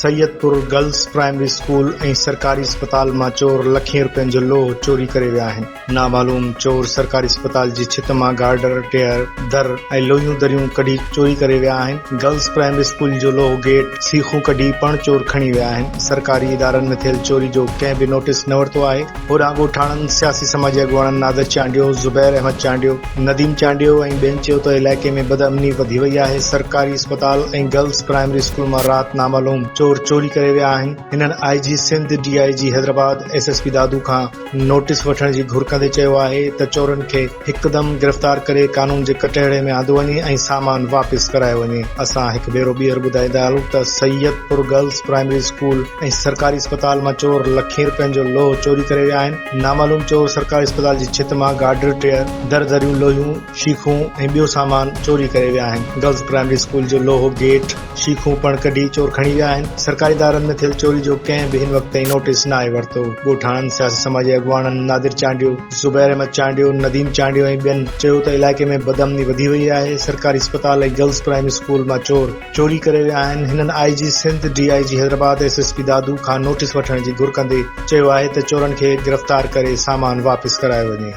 Saidpur girls primary school ऐं सरकारी अस्पताल मां चोर लखें रुपयनि जो लोह चोरी करे विया आहिनि। नामालूम चोर सरकारी अस्पताल जी छित मां गार्डर, टेयर, दर ऐं लोहियूं दरियूं कढी चोरी करे विया आहिनि। गर्ल्स प्राइमरी स्कूल जो लोह गेट, सीखूं कढी पण चोर खणी विया आहिनि। सरकारी इदारनि में थियल चोरी जो कंहिं बि नोटिस न वरितो आहे। होॾां ॻोठाणनि सियासी समाजी अॻुवाणनि नादिर चांडियो, ज़ुबैर अहमद चांडियो, नदीम चांडियो ऐं ॿियनि चयो त इलाइक़े में बदअमनी वधी वई आहे। सरकारी अस्पताल ऐं गर्ल्स प्राइमरी स्कूल मां राति नामालूम चोर चोरी करे विया आहिनि। हिननि IG Sindh, DIG Hyderabad, SSP दादू खां नोटिस वठण जी घुर कंदे चयो आहे त चोरनि खे हिकदमि गिरफ़्तार करे कानून जे कटहरे में आंदो वञे ऐं सामान वापस करायो वञे। असां हिकु भेरो ॿीहर ॿुधाईंदा हलूं त सैयदपुर गर्ल्स प्राइमरी स्कूल ऐं सरकारी अस्पताल मां चोर लखें रुपयनि जो लोह चोरी करे विया आहिनि। नामालूम चोर सरकारी अस्पताल जी छित मां गार्डर, टेयर, दरियूं, लोहियूं, शीखूं ऐं ॿियो सामान चोरी करे विया आहिनि। गर्ल्स प्राइमरी स्कूल जो लोह गेट, शीखूं पण कढी चोर खणी विया आहिनि। सरकारी इदारनि में थियल चोरी जो कंहिं बि हिन वक़्त ताईं नोटिस न आहे वरितो। ॻोठाणनि सियासी समाजी अॻुवाणनि नादिर चांडियो, ज़ुबैर अहमद चांडियो, नदीम चांडियो ऐं ॿियनि चयो त इलाइक़े में बदअमनी वधी वई आहे। सरकारी अस्पताल ऐं गर्ल्स प्राइमरी स्कूल मां चोर चोरी करे विया आहिनि। हिननि IG Sindh, DIG Hyderabad, SSP दादू खां नोटिस वठण जी घुर कंदे चयो आहे त चोरनि खे गिरफ़्तार करे सामान वापस करायो वञे।